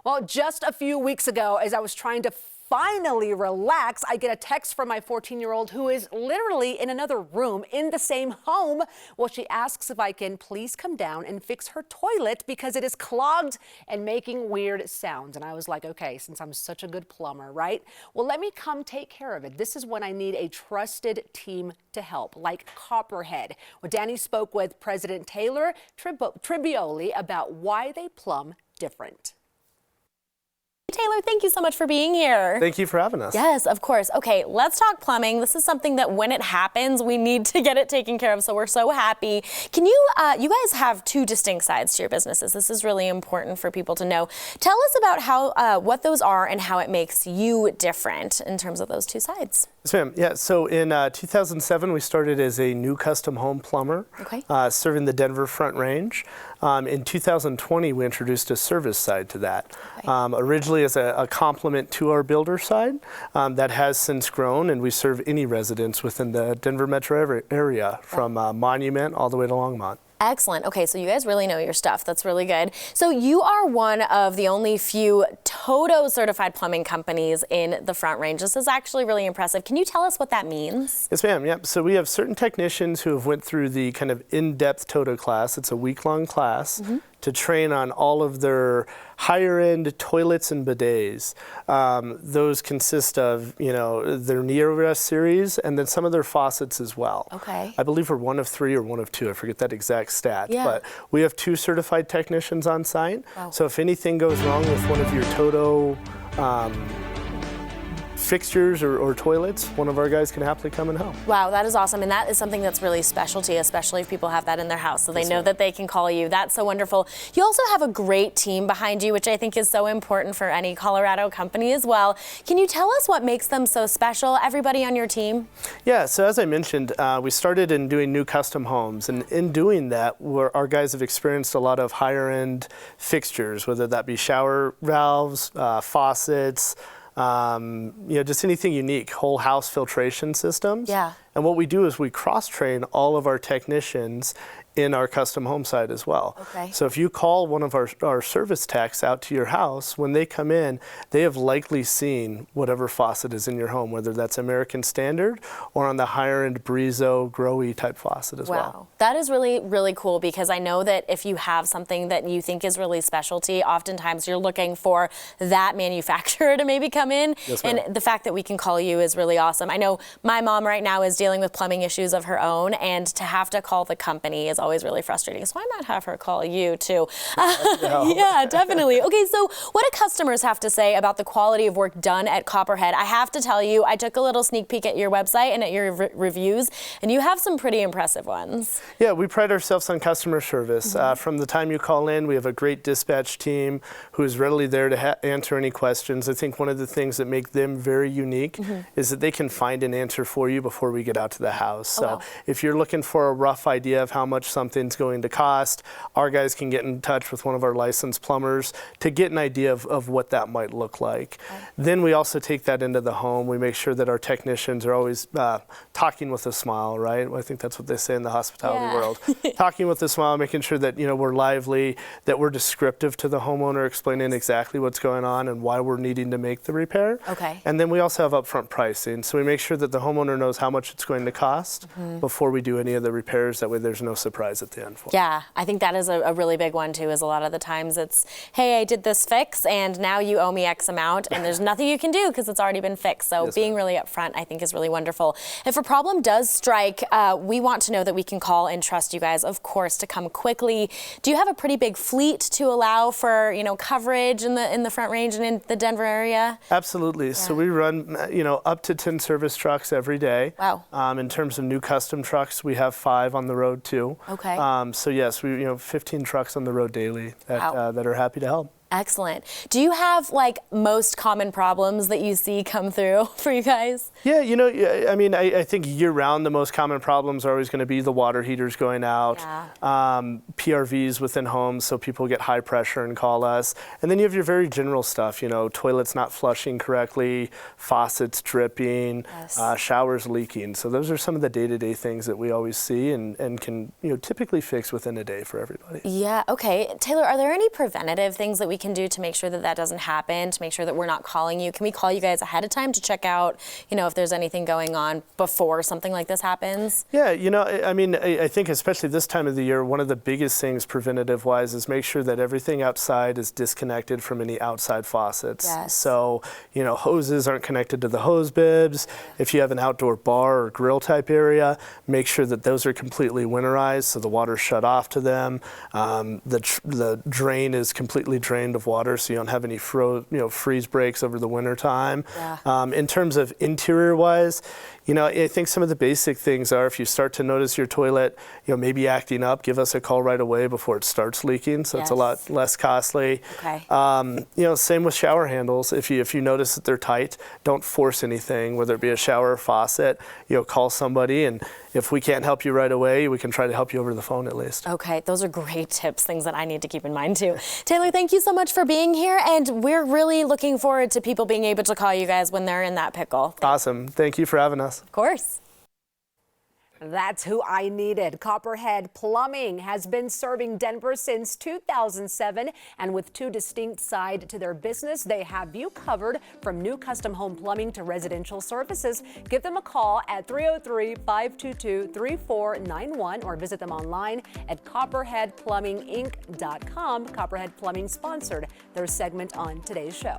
Well, just a few weeks ago, as I was trying to finally relax, I get a text from my 14-year-old who is literally in another room in the same home. Well, she asks if I can please come down and fix her toilet because it is clogged and making weird sounds. And I was like, okay, since I'm such a good plumber, right? Well, let me come take care of it. This is when I need a trusted team to help, like Copperhead. Well, Danny spoke with President Taylor Tribioli about why they plumb different. Taylor, thank you so much for being here. Thank you for having us. Yes, of course. Okay, let's talk plumbing. This is something that when it happens, we need to get it taken care of, so we're so happy. Can you, you guys have two distinct sides to your businesses. This is really important for people to know. Tell us about how, what those are and how it makes you different in terms of those two sides. Yes, ma'am. Yeah, so in 2007, we started as a new custom home plumber, serving the Denver Front Range. In 2020, we introduced a service side to that. Originally as a complement to our builder side, that has since grown, and we serve any residents within the Denver metro area, from Monument all the way to Longmont. Excellent. Okay, so you guys really know your stuff. That's really good. So you are one of the only few TOTO certified plumbing companies in the Front Range. This is actually really impressive. Can you tell us what that means? Yes, ma'am. Yep. So we have certain technicians who have went through the kind of in-depth TOTO class. It's a week-long class to train on all of their higher-end toilets and bidets. Those consist of, you know, their NeoRest series and then some of their faucets as well. Okay. I believe we're one of 3 or one of 2. I forget that exact stat. Yeah. But we have 2 certified technicians on site. Wow. So if anything goes wrong with one of your TOTO fixtures or toilets, one of our guys can happily come and help. Wow, that is awesome. And that is something that's really specialty, especially if people have that in their house, so they know that they can call you. That's so wonderful. You also have a great team behind you, which I think is so important for any Colorado company as well. Can you tell us what makes them so special, everybody on your team? Yeah, so as I mentioned, we started in doing new custom homes, and in doing that, our guys have experienced a lot of higher end fixtures, whether that be shower valves, faucets, you know, just anything unique, whole house filtration systems. Yeah. And what we do is we cross-train all of our technicians in our custom home site as well. Okay. So if you call one of our service techs out to your house, when they come in, they have likely seen whatever faucet is in your home, whether that's American Standard or on the higher end Brizo, Growy type faucet as well. Wow, that is really, really cool, because I know that if you have something that you think is really specialty, oftentimes you're looking for that manufacturer to maybe come in. Yes, and the fact that we can call you is really awesome. I know my mom right now is dealing with plumbing issues of her own, and to have to call the company is always really frustrating. So I might have her call you too. Yeah, definitely. Okay, so what do customers have to say about the quality of work done at Copperhead? I have to tell you, I took a little sneak peek at your website and at your reviews, and you have some pretty impressive ones. Yeah, we pride ourselves on customer service. From the time you call in, we have a great dispatch team who is readily there to answer any questions. I think one of the things that make them very unique is that they can find an answer for you before we get out to the house. So if you're looking for a rough idea of how much something's going to cost, our guys can get in touch with one of our licensed plumbers to get an idea of what that might look like. Then we also take that into the home. We make sure that our technicians are always talking with a smile, right? I think that's what they say in the hospitality world. Talking with a smile, making sure that, you know, we're lively, that we're descriptive to the homeowner, explaining exactly what's going on and why we're needing to make the repair. Okay. And then we also have upfront pricing. So we make sure that the homeowner knows how much it's going to cost before we do any of the repairs. That way there's no surprise at the end for them. Yeah, I think that is a really big one too, is a lot of the times it's, hey, I did this fix and now you owe me X amount and there's nothing you can do because it's already been fixed. So being really upfront, I think, is really wonderful. If a problem does strike, we want to know that we can call and trust you guys, of course, to come quickly. Do you have a pretty big fleet to allow for, you know, coverage in the Front Range and in the Denver area? Absolutely. Yeah. So we run, you know, up to 10 service trucks every day. Wow. In terms of new custom trucks, we have 5 on the road too. Okay. So yes, we 15 trucks on the road daily that that are happy to help. Excellent. Do you have like most common problems that you see come through for you guys? Yeah, you know, I mean, I think year round the most common problems are always going to be the water heaters going out, PRVs within homes, so people get high pressure and call us. And then you have your very general stuff, you know, toilets not flushing correctly, faucets dripping, showers leaking. So those are some of the day-to-day things that we always see and can, you know, typically fix within a day for everybody. Yeah, okay. Taylor, are there any preventative things that we can do to make sure that that doesn't happen, to make sure that we're not calling you? Can we call you guys ahead of time to check out, if there's anything going on before something like this happens? Yeah, I mean, I think especially this time of the year, one of the biggest things preventative-wise is make sure that everything outside is disconnected from any outside faucets. Yes. So, hoses aren't connected to the hose bibs. If you have an outdoor bar or grill type area, make sure that those are completely winterized so the water's shut off to them. The drain is completely drained of water so you don't have any freeze breaks over the winter time. Yeah. In terms of interior-wise, I think some of the basic things are if you start to notice your toilet, maybe acting up, give us a call right away before it starts leaking. So it's a lot less costly. Okay. Same with shower handles. If you notice that they're tight, don't force anything, whether it be a shower or faucet. Call somebody, and if we can't help you right away, we can try to help you over the phone at least. Okay, those are great tips, things that I need to keep in mind too. Taylor, thank you so much for being here, and we're really looking forward to people being able to call you guys when they're in that pickle. Awesome. Thank you for having us. Of course. That's who I needed. Copperhead Plumbing has been serving Denver since 2007, and with 2 distinct sides to their business, they have you covered from new custom home plumbing to residential services. Give them a call at 303-522-3491 or visit them online at copperheadplumbinginc.com. Copperhead Plumbing sponsored their segment on today's show.